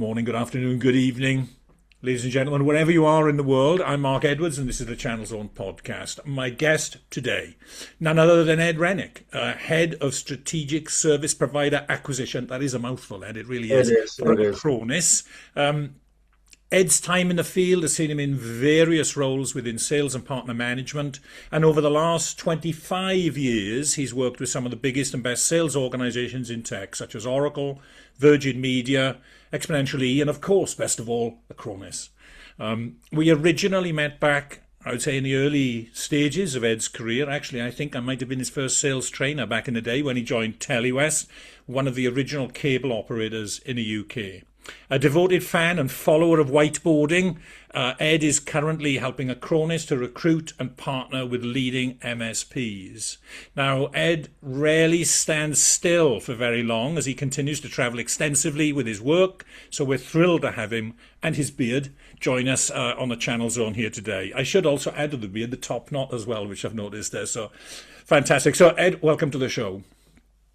morning, good afternoon, good evening, ladies and gentlemen, wherever you are in the world. I'm Mark Edwards, and this is the Channel's Own podcast. My guest today, none other than Ed Renwick, Head of Strategic Service Provider Acquisition. That is a mouthful, Ed, it really is. It is. Acronis. Ed's time in the field has seen him in various roles within sales and partner management, and over the last 25 years he's worked with some of the biggest and best sales organizations in tech, such as Oracle, Virgin Media, Exponential-e, and of course, best of all, Acronis. We originally met back, I would say, in the early stages of Ed's career. Actually, I think I might have been his first sales trainer back in the day when he joined Telewest, one of the original cable operators in the UK. A devoted fan and follower of whiteboarding, Ed is currently helping Acronis to recruit and partner with leading MSPs. Now, Ed rarely stands still for very long as he continues to travel extensively with his work, so we're thrilled to have him and his beard join us on the Channel Zone here today. I should also add to the beard the top knot as well, which I've noticed there, so fantastic. So, Ed, welcome to the show.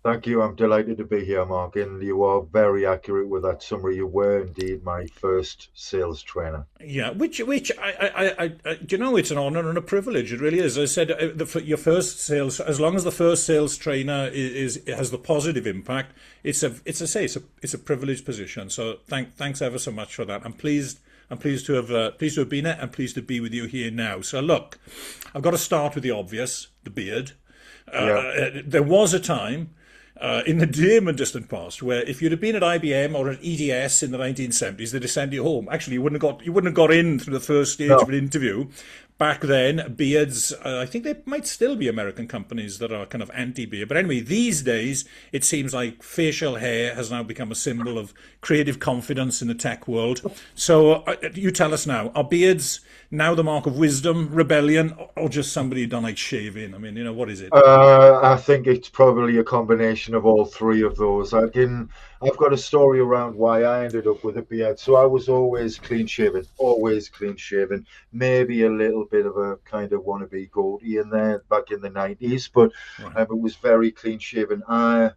Thank you. I'm delighted to be here, Mark. And you are very accurate with that summary. You were indeed my first sales trainer. Yeah, which I you know, it's an honour and a privilege. It really is. I said your first sales, as long as the first sales trainer has the positive impact, it's a privileged position. So thanks ever so much for that. I'm pleased to have been it, and pleased to be with you here now. So look, I've got to start with the obvious, the beard. There was a time in the dim and distant past where if you'd have been at IBM or at EDS in the 1970s, they'd have sent you home. Actually, you wouldn't have got in through the first stage of an interview. Back then, beards, I think they might still be American companies that are kind of anti-beard. But anyway, these days, it seems like facial hair has now become a symbol of creative confidence in the tech world. So you tell us now, are beards now the mark of wisdom, rebellion, or just somebody done like shaving? I mean, you know, what is it? I think it's probably a combination of all three of those. I've got a story around why I ended up with a beard. So I was always clean shaven, maybe a little bit of a kind of wannabe goatee in there back in the 90s, but right. It was very clean shaven. I'd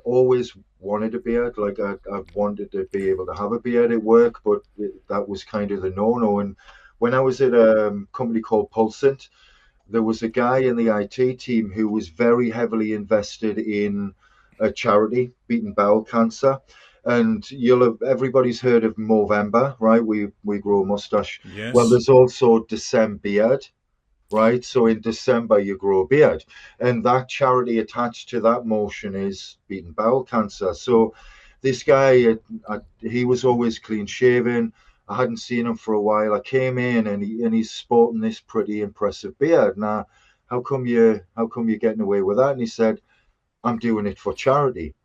always wanted a beard. Like I wanted to be able to have a beard at work, but that was kind of the no-no. And when I was at a company called Pulsant, there was a guy in the IT team who was very heavily invested in a charity beating bowel cancer. And everybody's heard of Movember, right? We grow a mustache. Yes. Well, there's also December beard, right? So in December you grow a beard, and that charity attached to that motion is beating bowel cancer. So this guy, he was always clean shaven. I hadn't seen him for a while. I came in and he's sporting this pretty impressive beard. Now, how come you're getting away with that? And he said, I'm doing it for charity.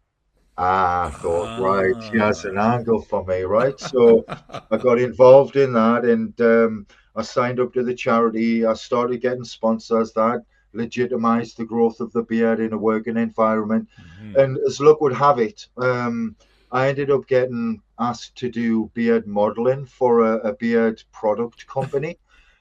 I thought, right, he has an angle for me, right? So I got involved in that, and I signed up to the charity. I started getting sponsors. That legitimized the growth of the beard in a working environment. Mm-hmm. And as luck would have it, I ended up getting asked to do beard modeling for a beard product company.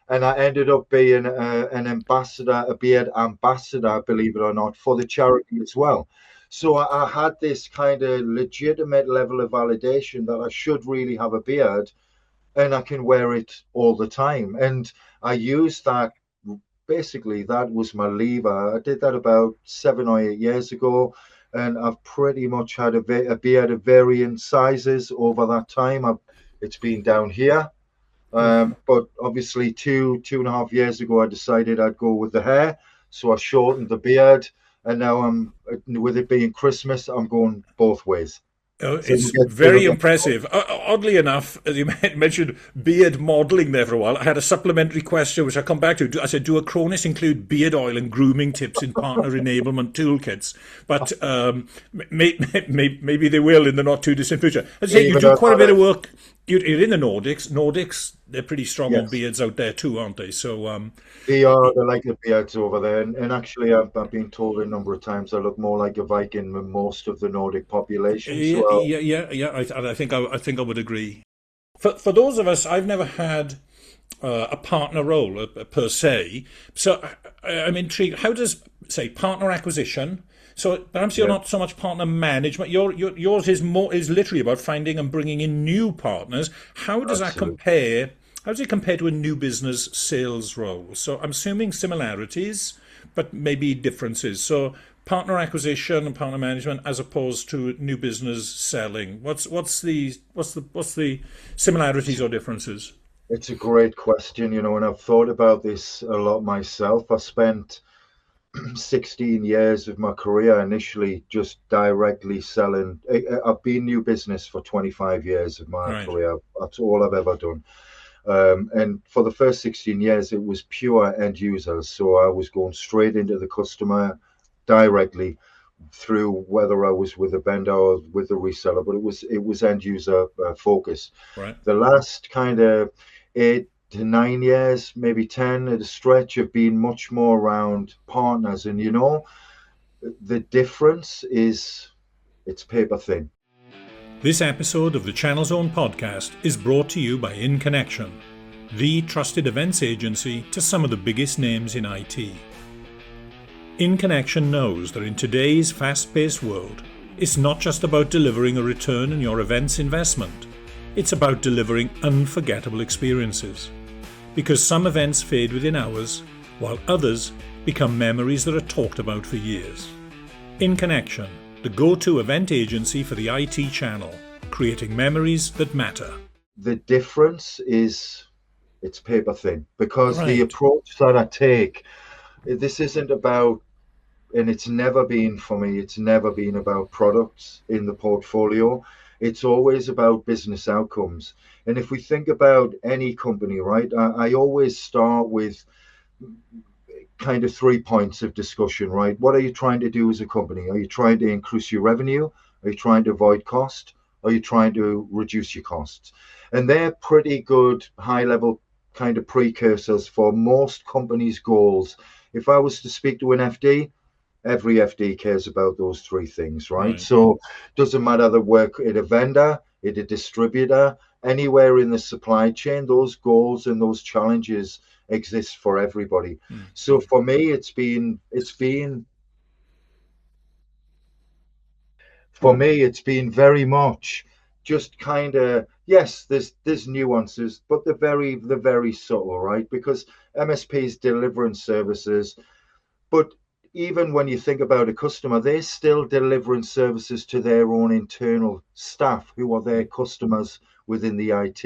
And I ended up being an ambassador, a beard ambassador, believe it or not, for the charity as well. So I had this kind of legitimate level of validation that I should really have a beard, and I can wear it all the time. And I used that. Basically, that was my lever. I did that about 7 or 8 years ago, and I've pretty much had a beard of varying sizes over that time. It's been down here. But obviously 2.5 years ago, I decided I'd go with the hair. So I shortened the beard, and now with it being Christmas, I'm going both ways. It's very impressive. Oddly enough, as you mentioned beard modelling there for a while, I had a supplementary question which I'll come back to. I said, do Acronis include beard oil and grooming tips in partner enablement toolkits? But maybe they will in the not too distant future. I say you do quite a bit of work. You're in the Nordics. Nordics, they're pretty strong on beards out there too, aren't they? So they like the beards over there, and actually I've been told a number of times I look more like a Viking than most of the Nordic population. I think I would agree. For those of us, I've never had a partner role per se, so I'm intrigued. How does, say, partner acquisition So perhaps you're Yeah, not so much partner management. Yours is literally about finding and bringing in new partners. How does that absolutely. compare? How does it compare to a new business sales role? So I'm assuming similarities, but maybe differences. So partner acquisition and partner management as opposed to new business selling. What's the similarities or differences? It's a great question, and I've thought about this a lot myself. I spent 16 years of my career initially just directly selling. I've been new business for 25 years of my Right, career. That's all I've ever done. And for the first 16 years, it was pure end users. So I was going straight into the customer directly through whether I was with a vendor or with a reseller, but it was end user focus. right. The last kind of 8 to 9 years, maybe 10 at a stretch, have been much more around partners. And the difference is it's paper thin. This episode of the Channel's Own podcast is brought to you by In Connection, the trusted events agency to some of the biggest names in IT. In Connection knows that in today's fast-paced world, it's not just about delivering a return on your events investment. It's about delivering unforgettable experiences. Because some events fade within hours, while others become memories that are talked about for years. In Connection, the go-to event agency for the IT channel, creating memories that matter. The difference is it's paper thin because the Right. approach that I take, this isn't about, and it's never been for me, it's never been about products in the portfolio. It's always about business outcomes. And if we think about any company, right, I always start with kind of 3 points of discussion, right? What are you trying to do as a company? Are you trying to increase your revenue? Are you trying to avoid cost? Are you trying to reduce your costs? And they're pretty good high level kind of precursors for most companies' goals. If I was to speak to an FD, every FD cares about those three things, right? Right. So doesn't matter the work at a vendor, at a distributor, anywhere in the supply chain, those goals and those challenges exist for everybody. So for me, it's been very much just kind of, yes, there's nuances, but they're very subtle, right? Because MSPs delivering services, but even when you think about a customer, they're still delivering services to their own internal staff who are their customers within the IT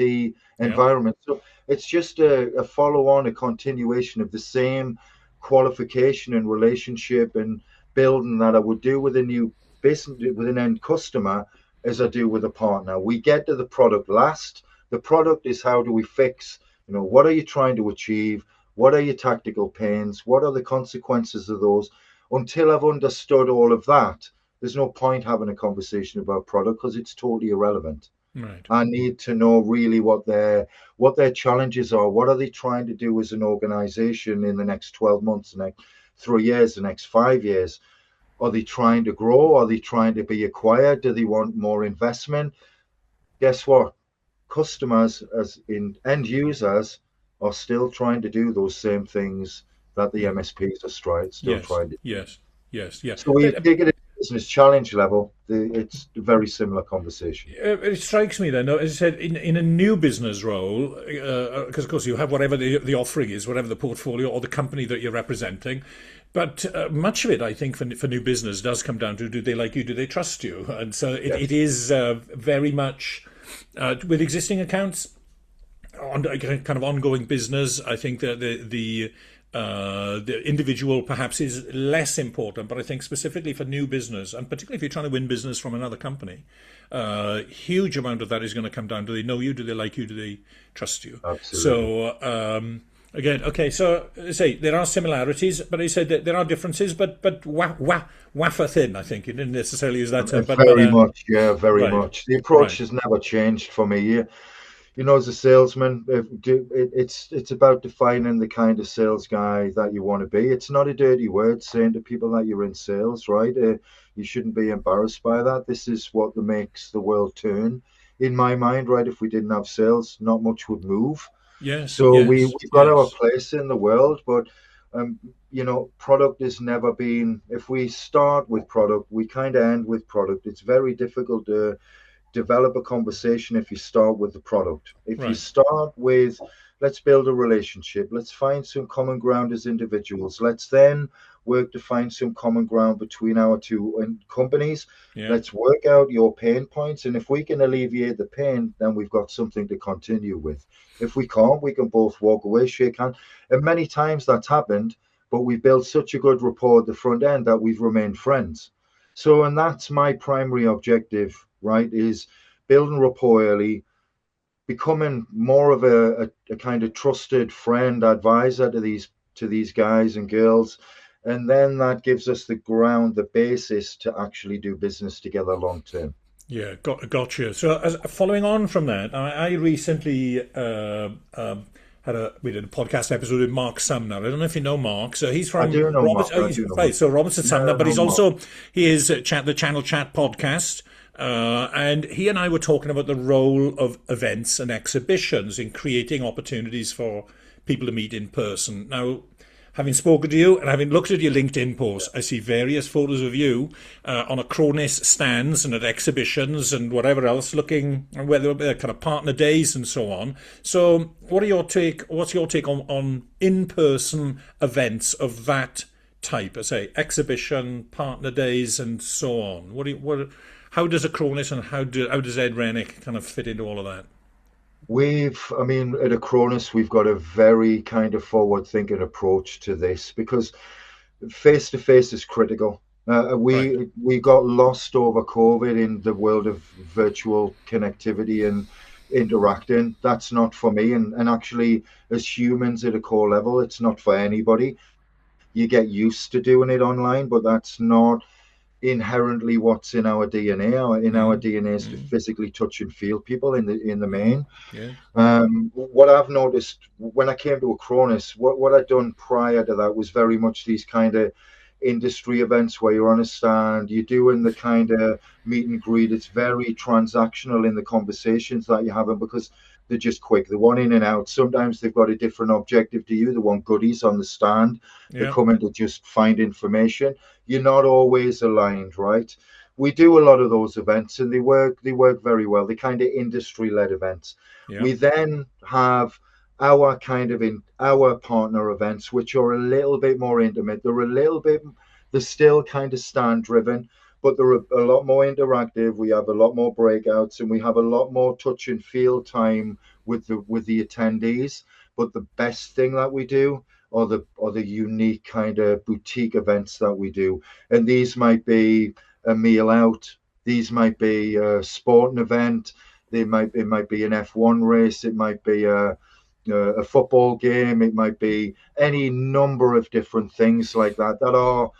Yeah. environment. So it's just a follow on, a continuation of the same qualification and relationship and building that I would do with a new business, with an end customer, as I do with a partner. We get to the product last. The product is how do we fix, what are you trying to achieve? What are your tactical pains? What are the consequences of those? Until I've understood all of that, there's no point having a conversation about product because it's totally irrelevant. Right. I need to know really what their challenges are. What are they trying to do as an organization in the next 12 months, the next 3 years, the next 5 years? Are they trying to grow? Are they trying to be acquired? Do they want more investment? Guess what? Customers, as in end users, are still trying to do those same things that the Yeah. MSPs are still Yes. trying to do. Yes. Yes. Yeah. So we take it at business challenge level. It's a very similar conversation. It strikes me then, though, as I said, in a new business role, because of course you have whatever the offering is, whatever the portfolio or the company that you're representing. But much of it, I think, for new business does come down to do they like you, do they trust you? And so it Yes, is very much with existing accounts, kind of ongoing business. I think that the individual perhaps is less important, but I think specifically for new business, and particularly if you're trying to win business from another company, huge amount of that is going to come down: do they know you? Do they like you? Do they trust you? absolutely. So again, okay. So say there are similarities, but I said that there are differences, but wafer thin. I think you didn't necessarily use that term, but Very much, yeah, very right, much. The approach right, has never changed for me. As a salesman, it's about defining the kind of sales guy that you want to be. It's not a dirty word saying to people that you're in sales, right? You shouldn't be embarrassed by that. This is what makes the world turn, in my mind, right? If we didn't have sales, not much would move. yes, So yes, we've got our yes, place in the world, but Product has never been, if we start with product, we kind of end with product. It's very difficult to develop a conversation if you start with the product. If you Right. start with, let's build a relationship, let's find some common ground as individuals, let's then work to find some common ground between our two companies. Yeah. Let's work out your pain points. And if we can alleviate the pain, then we've got something to continue with. If we can't, we can both walk away, shake hands. And many times that's happened, but we built such a good rapport at the front end that we've remained friends. So, and that's my primary objective, right? Is building rapport early, becoming more of a kind of trusted friend, advisor to these guys and girls. And then that gives us the ground, the basis to actually do business together long term. Yeah, gotcha. So, following on from that, I recently we did a podcast episode with Mark Sumner. I don't know if you know Mark. So he's I from do know Robert. Mark. Oh, I do know right. Mark. So Robertson Yeah, Sumner, I but know he's Mark. also he is the Channel Chat podcast. And he and I were talking about the role of events and exhibitions in creating opportunities for people to meet in person. Now, having spoken to you and having looked at your LinkedIn post, I see various photos of you on Acronis stands and at exhibitions and whatever else, looking whether kind of partner days and so on. So, what's your take on in-person events of that type? I say exhibition, partner days, and so on. How does Acronis and how does Ed Renwick kind of fit into all of that? I mean, at Acronis, we've got a very kind of forward-thinking approach to this because face-to-face is critical. Right. We got lost over COVID in the world of virtual connectivity and interacting. That's not for me. And actually, as humans at a core level, it's not for anybody. You get used to doing it online, but that's not inherently what's in our DNA. In our Mm, DNA is to mm, physically touch and feel people in the mm, main. yeah. What I've noticed when I came to Acronis, what I'd done prior to that was very much these kind of industry events where you're on a stand, you're doing the kind of meet and greet. It's very transactional in the conversations that you're having because they're just quick. They want in and out. Sometimes they've got a different objective to you. They want goodies on the stand. They're Yeah. coming to just find information. You're not always aligned, right? We do a lot of those events and they work very well. They kind of industry led events. Yeah. We then have our kind of in our partner events, which are a little bit more intimate. They're still kind of stand driven, but they're a lot more interactive. We have a lot more breakouts and we have a lot more touch and feel time with the attendees. But the best thing that we do are the unique kind of boutique events that we do. And these might be a meal out, these might be a sporting event, it might be an F1 race, it might be a football game, it might be any number of different things like that that are.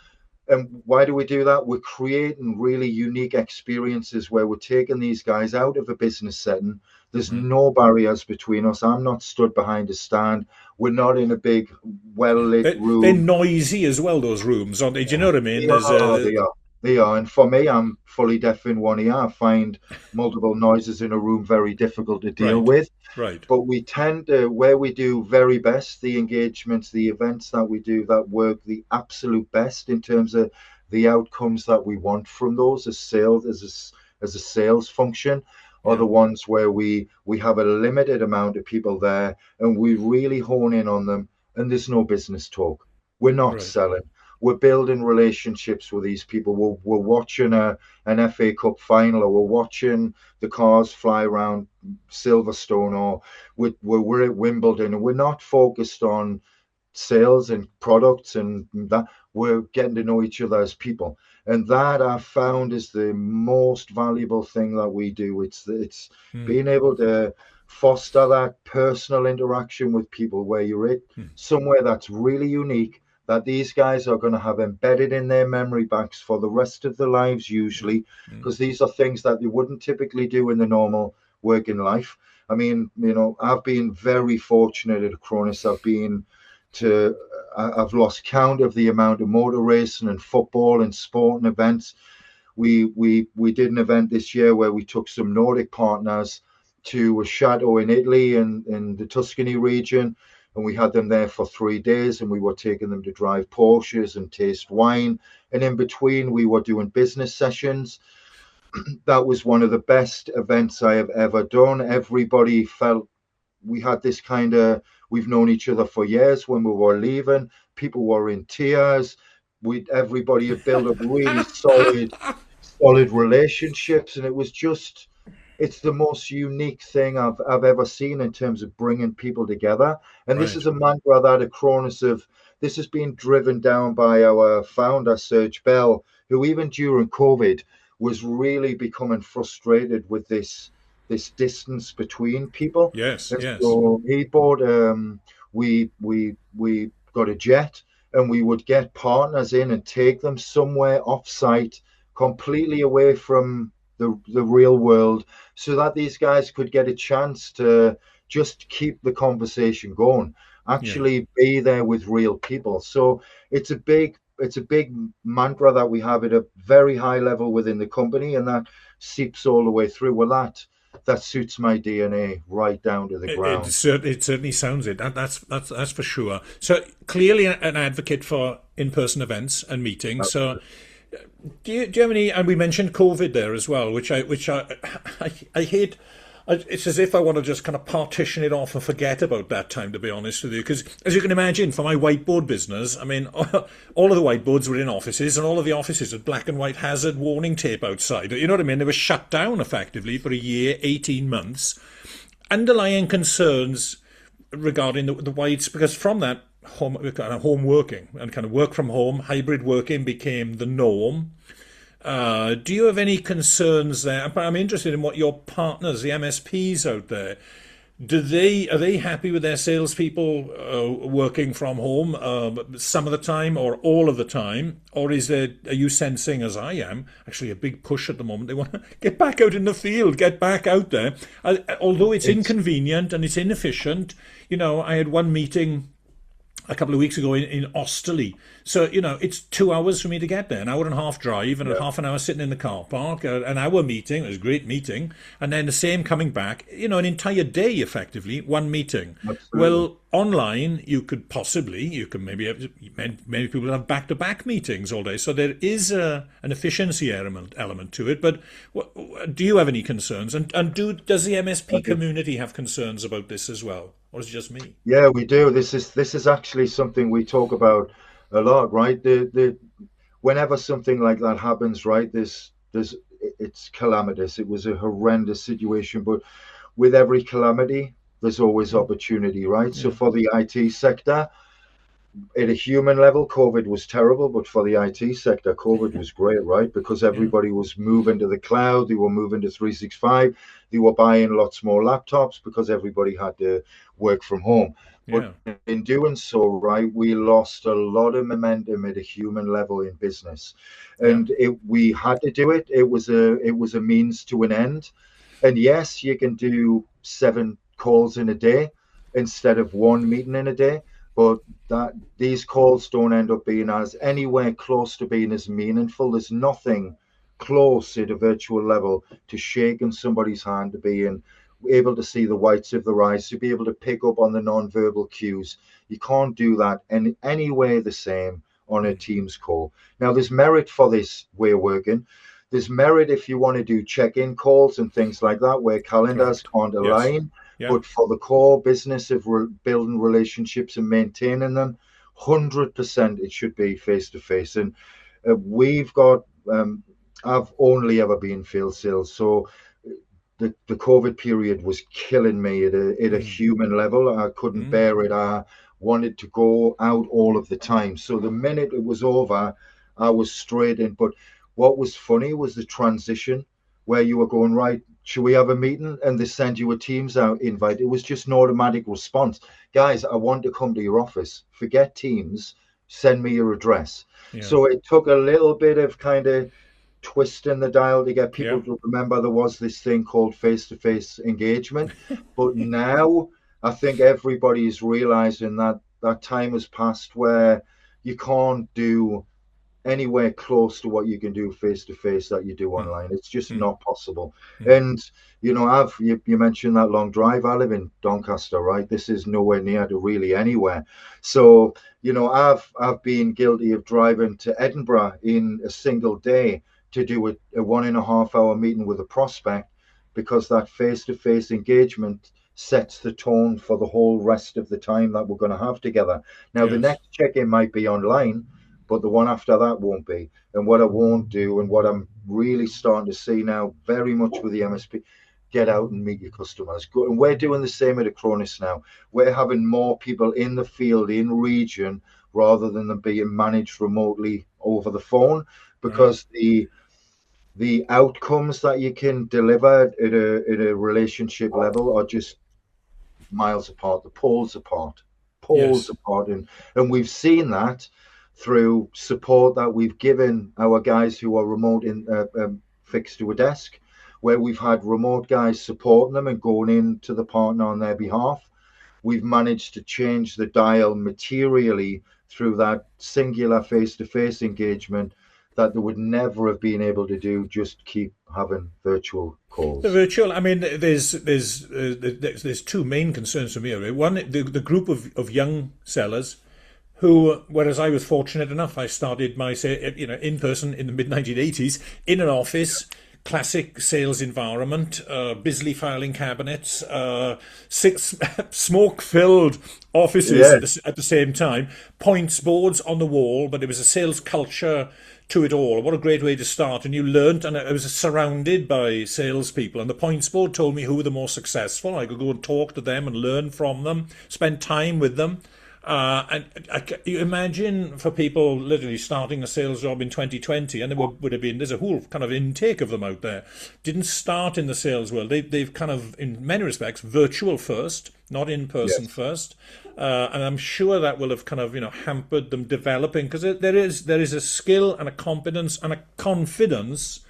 And why do we do that? We're creating really unique experiences where we're taking these guys out of a business setting. There's Mm, no barriers between us. I'm not stood behind a stand. We're not in a big, well yeah. lit They're room. noisy as well. Those rooms, aren't they? Do you know what I mean? They There's are, a they are, they are. And for me, I'm fully deaf in one ear. I find multiple noises in a room very difficult to deal right, with. right. But we tend to, where we do very best, the engagements, the events that we do that work the absolute best in terms of the outcomes that we want from those as sales, as a sales function, are Yeah, the ones where we have a limited amount of people there and we really hone in on them and there's no business talk. We're not right. selling. We're building relationships with these people. We're watching an FA Cup final, or we're watching the cars fly around Silverstone, or we're at Wimbledon, and we're not focused on sales and products and that. We're getting to know each other as people, and that I've found is the most valuable thing that we do. It's Mm, being able to foster that personal interaction with people where you're at mm, somewhere that's really unique, that these guys are going to have embedded in their memory banks for the rest of their lives, yeah, usually, mm, because these are things that they wouldn't typically do in the normal working life. I mean, I've been very fortunate at Acronis. To, I've lost count of the amount of motor racing and football and sporting events. We did an event this year where we took some Nordic partners to a chateau in Italy in the Tuscany region. and we had them there for 3 days, and we were taking them to drive Porsches and taste wine. And in between, we were doing business sessions. That was one of the best events I have ever done. Everybody felt we had this kind of, we've known each other for years. When we were leaving, people were in tears. Everybody had built up really solid relationships, and it was just, it's the most unique thing I've ever seen in terms of bringing people together. And this Right. is a mantra that Acronis of, this has been driven down by our founder Serge Bell, who even during COVID was really becoming frustrated with this distance between people. Yes, And yes. so he bought we got a jet, and we would get partners in and take them somewhere off site, completely away from the real world, so that these guys could get a chance to just keep the conversation going, Yeah. actually be there with real people. So it's a big mantra that we have at a very high level within the company, and that seeps all the way through. Well, that suits my DNA right down to the ground. It certainly sounds it. That's for sure. So clearly an advocate for in-person events and meetings. So do you have any? And we mentioned COVID there as well, which I hate. It's as if I want to just kind of partition it off and forget about that time, to be honest with you. Because as you can imagine, for my whiteboard business, I mean, all of the whiteboards were in offices, and all of the offices had black and white hazard warning tape outside. You know what I mean? They were shut down effectively for a year, 18 months. Underlying concerns regarding the whites, because from that home working and kind of work from home, hybrid working became the norm. Do you have any concerns there? I'm interested in what your partners, the MSPs out there, are they happy with their salespeople working from home some of the time or all of the time, or are you sensing, as I am, actually a big push at the moment? They want to get back out in the field, get back out there. Although it's It's inconvenient and it's inefficient, I had one meeting a couple of weeks ago in Osterley. So, it's 2 hours for me to get there, an hour and a half drive and a Yeah, half an hour sitting in the car park, an hour meeting. It was a great meeting. And then the same coming back, an entire day effectively, one meeting. absolutely. Well, online, you can maybe have, many people have back to back meetings all day. So there is an efficiency element to it. But do you have any concerns? And does the MSP community have concerns about this as well? Or is it just me? Yeah, we do. This is actually something we talk about a lot, right? The whenever something like that happens, right? There's it's calamitous. It was a horrendous situation, but with every calamity, there's always opportunity, right? So Yeah. for the IT sector, at a human level, COVID was terrible, but for the IT sector, COVID was great, right? Because Yeah. everybody was moving to the cloud, they were moving to 365, they were buying lots more laptops because everybody had to work from home. But Yeah. in doing so, right, we lost a lot of momentum at a human level in business, Yeah. and we had to do it. It was a means to an end. And yes, you can do 7 calls in a day instead of one meeting in a day, but that these calls don't end up being as anywhere close to being as meaningful. There's nothing close at a virtual level to shaking somebody's hand, to being able to see the whites of their eyes, to be able to pick up on the non-verbal cues. You can't do that any way the same on a Teams call. Now, there's merit for this way of working. There's merit if you want to do check-in calls and things like that, where calendars Correct. can't Yes. align. Yeah. But for the core business of building relationships and maintaining them, 100% it should be face to face. And we've got, I've only ever been field sales. So the COVID period was killing me at a human level. I couldn't bear it. I wanted to go out all of the time. So the minute it was over, I was straight in. But what was funny was the transition where you were going, right, should we have a meeting? And they send you a Teams out invite. It was just an automatic response. Guys, I want to come to your office. Forget Teams. Send me your address. Yeah. So it took a little bit of kind of twisting the dial to get Yeah. people to remember there was this thing called face-to-face engagement. But now I think everybody is realizing that that time has passed where you can't do anywhere close to what you can do face to face that you do Mm, online. It's just mm, not possible. mm. And you mentioned that long drive. I live in Doncaster, right? This is nowhere near to really anywhere. So I've been guilty of driving to Edinburgh in a single day to do a 1.5 hour meeting with a prospect, because that face to face engagement sets the tone for the whole rest of the time that we're going to have together. Now, the Yes. next check in might be online, but the one after that won't be. And what I won't do, and what I'm really starting to see now, very much with the MSP, get out and meet your customers. And we're doing the same at Acronis now. We're having more people in the field, in region, rather than them being managed remotely over the phone, Right. because the outcomes that you can deliver at a relationship level are just miles apart, the poles Yes. apart. And we've seen that through support that we've given our guys who are remote fixed to a desk, where we've had remote guys supporting them and going in to the partner on their behalf. We've managed to change the dial materially through that singular face-to-face engagement that they would never have been able to do, just keep having virtual The calls. virtual. I mean, there's two main concerns for me. Really. One, the group of young sellers who, whereas I was fortunate enough, I started my in person in the mid 1980s in an office, classic sales environment, busily filing cabinets, six smoke filled offices Yeah, at the same time, points boards on the wall, but it was a sales culture to it all. What a great way to start. And you learnt, and I was surrounded by salespeople, and the points board told me who were the more successful. I could go and talk to them and learn from them, spend time with them. You imagine for people literally starting a sales job in 2020, and would have been, there's a whole kind of intake of them out there, didn't start in the sales world. They've kind of, in many respects, virtual first, not in person yes. first. And I'm sure that will have kind of hampered them developing, because there is a skill and a competence and a confidence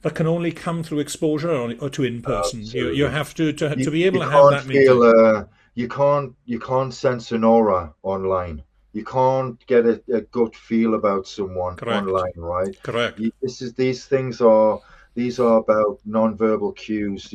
that can only come through exposure or to in person. You Absolutely. have to You be able you to have can't that meeting. feel you can't sense an aura online. You can't get a gut feel about someone Correct. online, right? Correct. These are about non-verbal cues.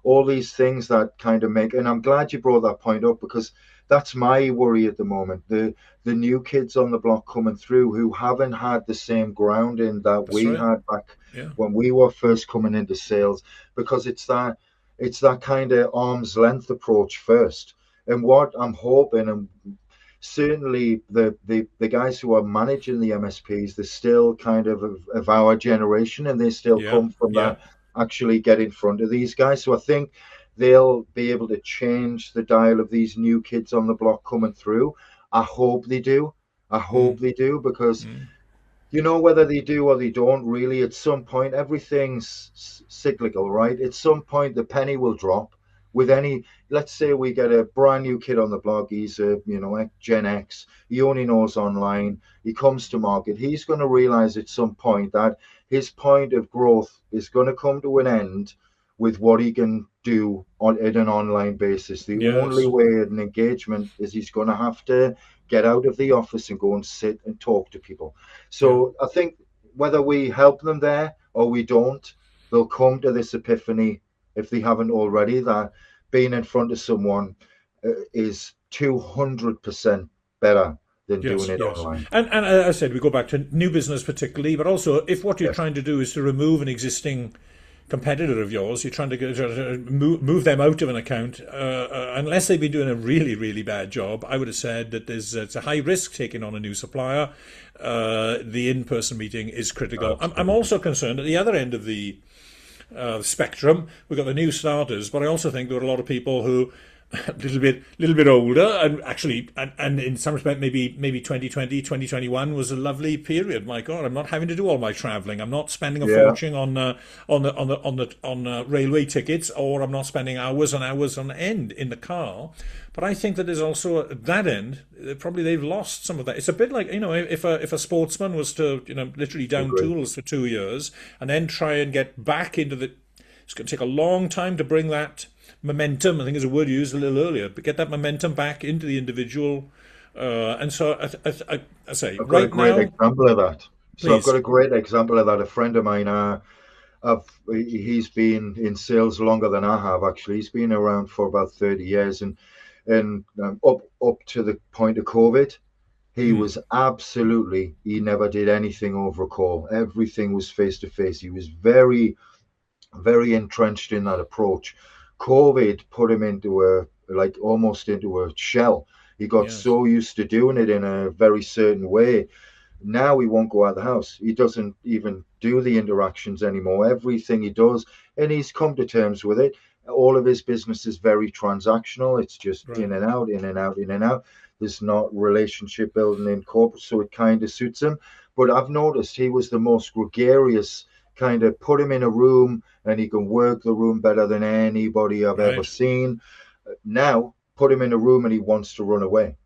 All these things that kind of make, and I'm glad you brought that point up, because that's my worry at the moment. The new kids on the block coming through who haven't had the same grounding that That's we right. had back Yeah. when we were first coming into sales, because it's that kind of arm's length approach first. And what I'm hoping, and certainly the guys who are managing the MSPs, they're still kind of our generation, and they still Yeah. come from Yeah. that, actually get in front of these guys. So I think they'll be able to change the dial of these new kids on the block coming through. I hope they do. I Mm, hope they do, because mm. whether they do or they don't, really, at some point, everything's cyclical, right? At some point, the penny will drop. With any, let's say we get a brand new kid on the blog, he's Gen X, he only knows online, he comes to market, he's going to realize at some point that his point of growth is going to come to an end with what he can do at an online basis. The only Yes. way an engagement is he's going to have to get out of the office and go and sit and talk to people. Yeah. So I think whether we help them there or we don't, they'll come to this epiphany, if they haven't already, that being in front of someone is 200% better than doing Yes. it Yes. online. And as I said, we go back to new business particularly, but also if what you're Yes. trying to do is to remove an existing competitor of yours, you're trying to move them out of an account, unless they've been doing a really, really bad job, I would have said that it's a high risk taking on a new supplier. The in-person meeting is critical. I'm Absolutely. also concerned at the other end of the spectrum. We've got the new starters, but I also think there are a lot of people who a little bit older, and actually, and in some respect, maybe 2020, 2021 was a lovely period. My God, I'm not having to do all my travelling. I'm not spending a Yeah. fortune on railway tickets, or I'm not spending hours and hours on end in the car. But I think that there's also at that end, probably they've lost some of that. It's a bit like if a sportsman was to literally down Agree. tools for 2 years and then try and get back into the. It's going to take a long time to bring that momentum, I think is a word used a little earlier, but get that momentum back into the individual. And so I say I've got a right great now, example of that. So I've got Please. a great example of that. A friend of mine, he's been in sales longer than I have. Actually, he's been around for about 30 years, and up to the point of COVID, he Hmm. was absolutely. He never did anything over a call. Everything was face to face. He was very entrenched in that approach. COVID put him into a like almost into a shell. He got Yes. so used to doing it in a very certain way. Now he won't go out of the house. He doesn't even do the interactions anymore. Everything he does, and he's come to terms with it. All of his business is very transactional. It's just Right. in and out, in and out, in and out. There's not relationship building in corporate, so it kind of suits him. But I've noticed he was the most gregarious, kind of put him in a room and he can work the room better than anybody I've ever Right. seen. Now, put him in a room and he wants to run away.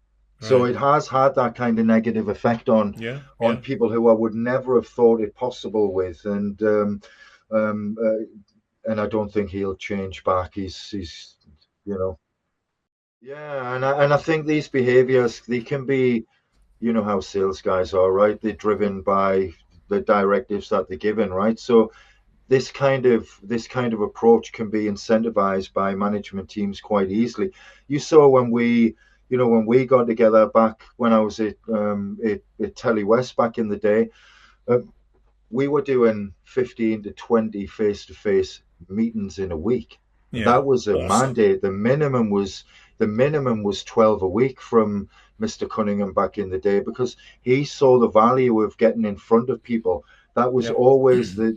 So Right. it has had that kind of negative effect Yeah. on Yeah. people who I would never have thought it possible with, um, uh, and I don't think he'll change back. He's you know yeah, and I think these behaviors they can be, you know how sales guys are, right? They're driven by the directives that they're given, right? So this kind of approach can be incentivized by management teams quite easily. You saw when we got together back when I was at Telly West back in the day, uh, we were doing 15 to 20 face-to-face meetings in a week. Yeah. That was a Awesome. mandate. The minimum was 12 a week from Mr. Cunningham back in the day because he saw the value of getting in front of people. That was Yeah. always the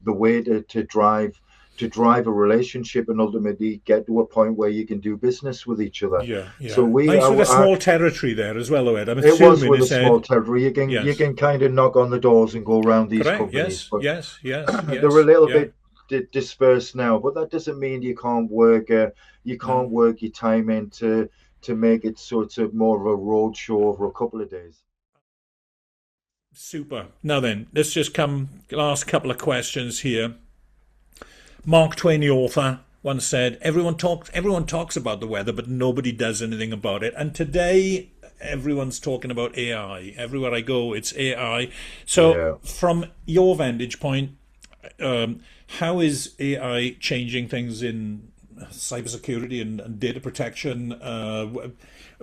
way to drive a relationship and ultimately get to a point where you can do business with each other. Yeah. So Yeah. we Nice with a I, small territory there as well, Ed. I'm it was assuming with a it's small territory. You can you yes. can kind of knock on the doors and go around these Correct. companies, Yes. but Yes. Yes. they're a Yes. little Yeah. bit dispersed now. But that doesn't mean you No. can't work your time in to make it so it's more of a road show over a couple of days. Super. Now then, let's just come last couple of questions here. Mark Twain, the author, once said, "Everyone talks about the weather, but nobody does anything about it." And today, everyone's talking about AI. Everywhere I go, it's AI. So, Yeah. from your vantage point, how is AI changing things in cybersecurity and data protection?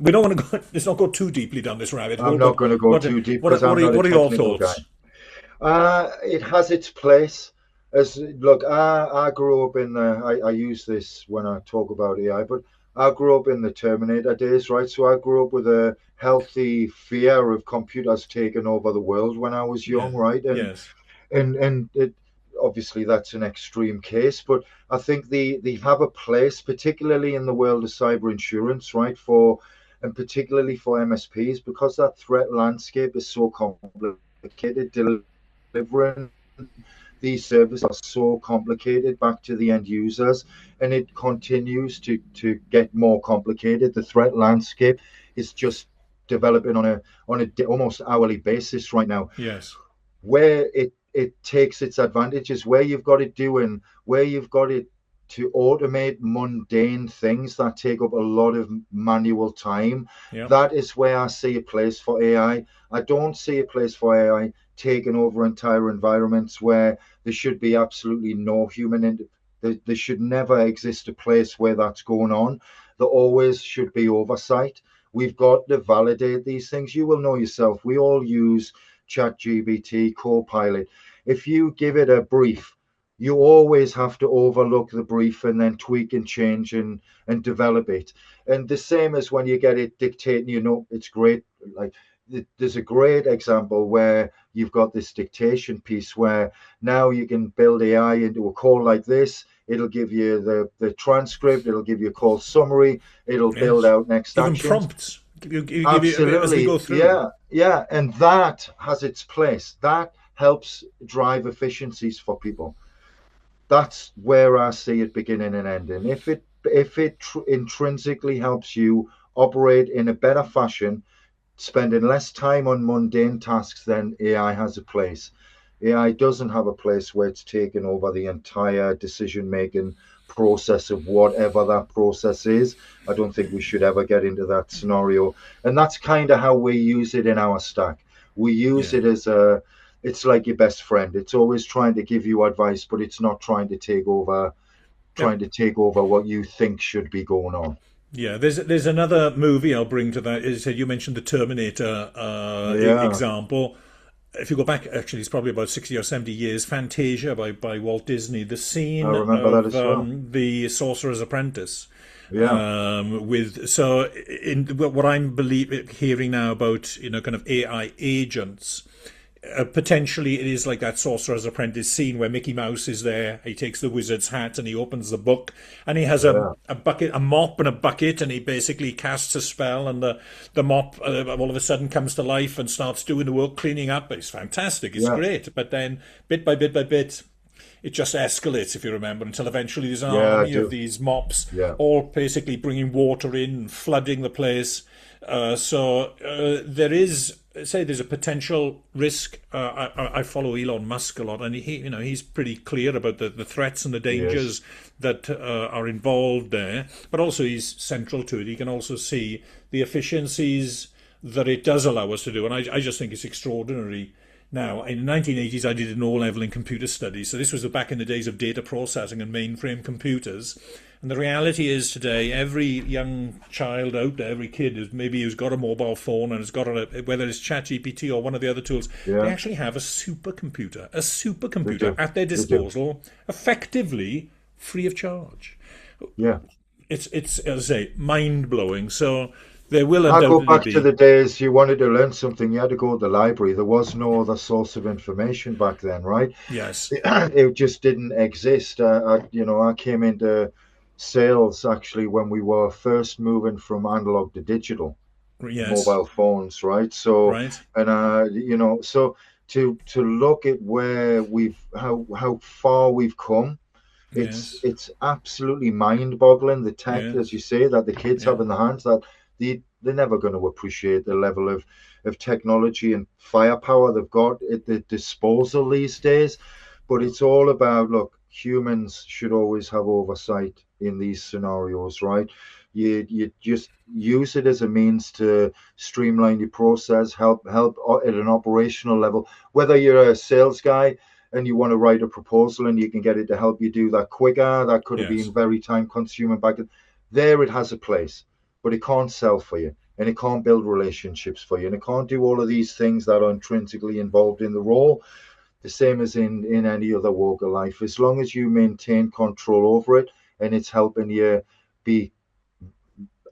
We don't want to go. Let's not go too deeply down this rabbit I'm hole. not But going to go too deep what because are, what I'm are, not a what are your technical guy. thoughts? It has its place. As look, I grew up in the. I use this when I talk about AI, but I grew up in the Terminator days, right? So I grew up with a healthy fear of computers taking over the world when I was Yeah. young, right? And Yes. and it obviously that's an extreme case, but I think they have a place, particularly in the world of cyber insurance, right? And particularly for MSPs, because that threat landscape is so complicated. Delivering these services are so complicated back to the end users, and it continues to get more complicated. The threat landscape is just developing on a almost hourly basis right now. Yes. Where it takes its advantages, where you've got it doing, where you've got it to automate mundane things that take up a lot of manual time. Yeah. That is where I see a place for AI. I don't see a place for AI taking over entire environments where there should be absolutely no human there should never exist a place where that's going on. There always should be oversight. We've got to validate these things. You will know yourself. We all use ChatGPT, Copilot. If you give it a brief, you always have to overlook the brief and then tweak and change and develop it. And the same as when you get it dictating, it's great. Like there's a great example where you've got this dictation piece where now you can build AI into a call like this. It'll give you the transcript. It'll give you a call summary. It'll build Yes. out next Give them actions. prompts. Give you as they Absolutely. go through. Yeah. Yeah. And that has its place. That helps drive efficiencies for people. That's where I see it beginning and ending. If it intrinsically helps you operate in a better fashion, spending less time on mundane tasks, then AI has a place. AI doesn't have a place where it's taken over the entire decision making process of whatever that process is. I don't think we should ever get into that scenario. And that's kind of how we use it in our stack. We use Yeah. it as a it's like your best friend. It's always trying to give you advice, but it's not Yep. trying to take over what you think should be going on. Yeah, there's another movie I'll bring to that. Is you mentioned the Terminator Yeah, example. If you go back, actually, it's probably about 60 or 70 years. Fantasia by Walt Disney. The I scene remember that of as well. the Sorcerer's Apprentice. Yeah, With so in what I'm hearing now about kind of AI agents, potentially it is like that Sorcerer's Apprentice scene where Mickey Mouse is there. He takes the wizard's hat and he opens the book, and he has yeah, a bucket, a mop, and a bucket, and he basically casts a spell, and the mop all of a sudden comes to life and starts doing the work, cleaning up. It's fantastic. It's yeah, great, but then bit by bit by bit, it just escalates, if you remember, until eventually there's an yeah. I army of do. these mops, Yeah, all basically bringing water in, flooding the place. There is, say, there's a potential risk. I follow Elon Musk a lot, and he's pretty clear about the threats and the yes, dangers that are involved there. But also, he's central to it. He can also see the efficiencies that it does allow us to do, and I just think it's extraordinary. Now, in the 1980s, I did an O-level in computer studies, so this was back in the days of data processing and mainframe computers. And the reality is today, every young child out there, every kid who's got a mobile phone and has got whether it's ChatGPT or one of the other tools, they yeah. actually have a They supercomputer do. at their They do. disposal, effectively free of charge. Yeah. It's as I say, mind blowing. So there will I go undoubtedly back to be. the days you wanted to learn something, you had to go to the library. There was no other source of information back then, right? Yes, It just didn't exist. I came into sales actually when we were first moving from analog to digital yes, mobile phones, right? So, right, and so to look at where how far we've come, yes, it's absolutely mind-boggling. The tech, as yes, you say, that the kids yeah, have in their hands, that they're never going to appreciate the level of technology and firepower they've got at the disposal these days. But it's all about, look, humans should always have oversight in these scenarios, right? You just use it as a means to streamline your process, help at an operational level. Whether you're a sales guy and you want to write a proposal and you can get it to help you do that quicker, that could have yes, been very time consuming back then. There it has a place, but it can't sell for you and it can't build relationships for you and it can't do all of these things that are intrinsically involved in the role, the same as in any other walk of life. As long as you maintain control over it and it's helping you be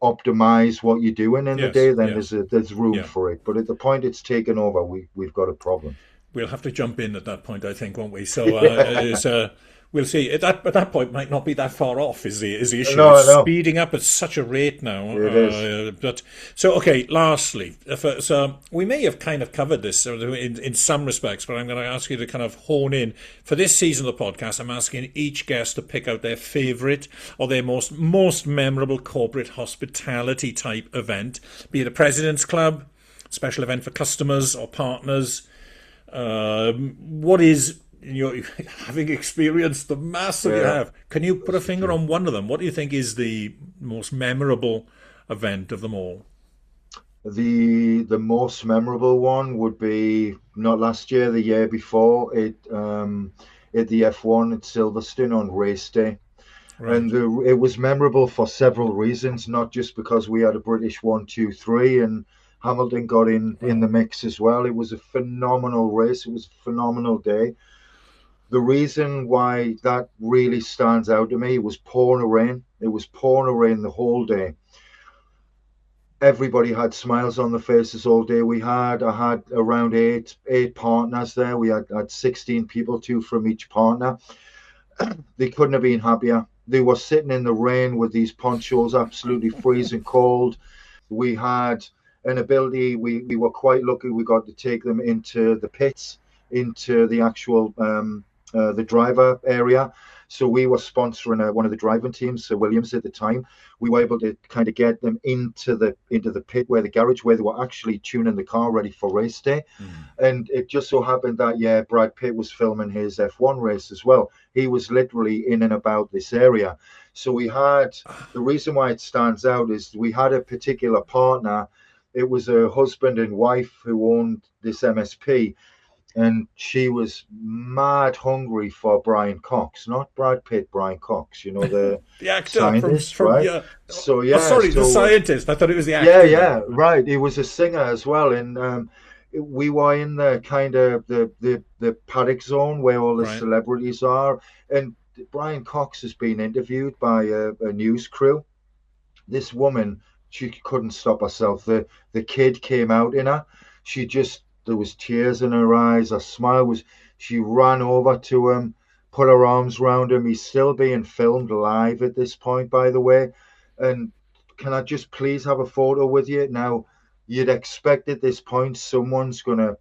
optimize what you're doing in the yes, day, then yes, there's room yeah. for it. But at the point it's taken over, we've got a problem. We'll have to jump in at that point, I think, won't we? So Yeah. we'll see. At that point might not be that far off. Is the issue? It's No, no, speeding up at such a rate now. it is. But so okay. Lastly, so we may have kind of covered this in some respects, but I'm going to ask you to kind of hone in for this season of the podcast. I'm asking each guest to pick out their favourite or their most memorable corporate hospitality type event, be it a president's club, special event for customers or partners. What is having experienced the mass that you Yeah, have? Can you put a this is finger true. on one of them? What do you think is the most memorable event of them all? The most memorable one would be not last year, the year before it at the F1 at Silverstone on race day. And Right. it was memorable for several reasons, not just because we had a British 1, 2, 3 and Hamilton got in the Wow. mix as well. It was a phenomenal race. It was a phenomenal day. The reason why that really stands out to me, it was pouring rain. It was pouring rain the whole day. Everybody had smiles on their faces all day. I had around eight partners there. We had 16 people, two from each partner. They couldn't have been happier. They were sitting in the rain with these ponchos, absolutely freezing cold. We had an ability. We were quite lucky. We got to take them into the pits, into the actual the driver area. So we were sponsoring one of the driving teams, Sir Williams at the time. We were able to kind of get them into the pit where the garage where they were actually tuning the car ready for race day. Mm. And it just so happened that yeah, Brad Pitt was filming his F1 race as well. He was literally in and about this area. So we had the reason why it stands out is we had a particular partner. It was a husband and wife who owned this MSP, and she was mad hungry for Brian Cox, not Brad Pitt, Brian Cox, you know, the The actor scientist, from right? yeah. So Oh, yeah, sorry, the so scientist. I thought it was the yeah, actor then. yeah, right. He was a singer as well, and we were in the kind of the paddock zone where all the Right. celebrities are, and Brian Cox has been interviewed by a news crew. This woman, she couldn't stop herself. The kid came out in her. She just there was tears in her eyes. Her smile was. She ran over to him, put her arms around him. He's still being filmed live at this point, by the way. And can I just please have a photo with you? Now, you'd expect at this point someone's gonna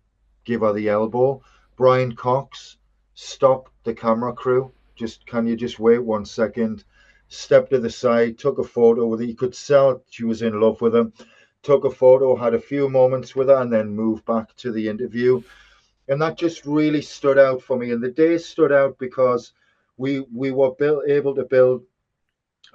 give her the elbow. Brian Cox stopped the camera crew. Just can you just wait 1 second? Stepped to the side, took a photo with her. You could tell she was in love with him. Took a photo, had a few moments with her, and then moved back to the interview. And that just really stood out for me. And the day stood out because we were able to build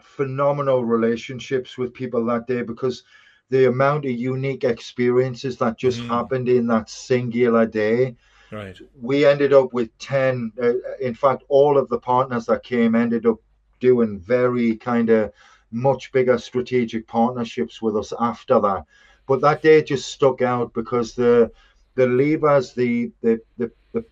phenomenal relationships with people that day because the amount of unique experiences that just Mm, happened in that singular day. right. We ended up with 10. In fact, all of the partners that came ended up doing very kind of much bigger strategic partnerships with us after that. But that day just stuck out because the levers, the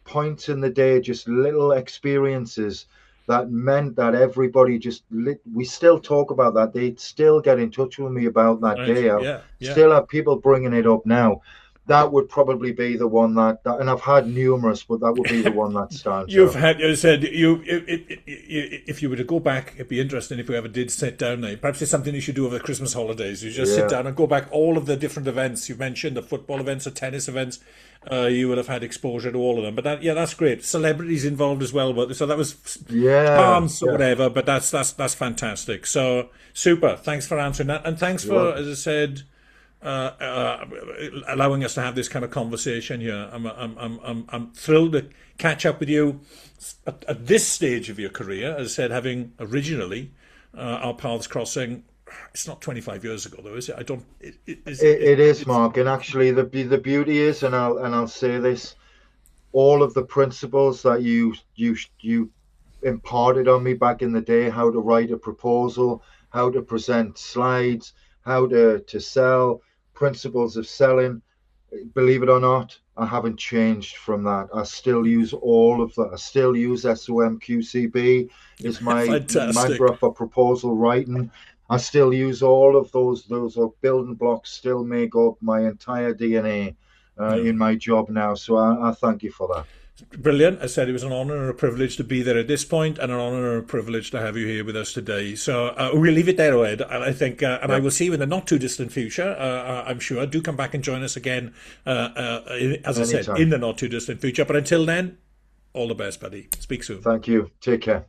points in the day, just little experiences that meant that everybody just we still talk about that. They still get in touch with me about that Right. day. I Yeah. Yeah. still have people bringing it up now. That would probably be the one and I've had numerous, but that would be the one that stands You've out. had, you said, if you were to go back, it'd be interesting if we ever did sit down now. Perhaps it's something you should do over the Christmas holidays. You just sit Yeah, down and go back all of the different events you mentioned, the football events, the tennis events. You will have had exposure to all of them. But that, yeah, that's great. Celebrities involved as well. But so that was yeah, chance or yeah. whatever. But that's fantastic. So super. Thanks for answering that, and thanks You're for, welcome. as I said, uh, uh, allowing us to have this kind of conversation here. I'm thrilled to catch up with you at this stage of your career. As I said, having originally our paths crossing, it's not 25 years ago though, is it? I don't. It is, It's Mark, and actually the beauty is, and I'll say this: all of the principles that you imparted on me back in the day, how to write a proposal, how to present slides, how to sell, principles of selling. Believe it or not, I haven't changed from that. I still use all of that. I still use SOMQCB is my fantastic. mantra for proposal writing. I still use all of those building blocks still make up my entire DNA No. in my job now. So I thank you for that. Brilliant. I said it was an honour and a privilege to be there at this point, and an honour and a privilege to have you here with us today. So we'll leave it there, Ed. And I think, and I Yeah, will see you in the not too distant future. I'm sure. Do come back and join us again, as I said, anytime. in the not too distant future. But until then, all the best, buddy. Speak soon. Thank you. Take care.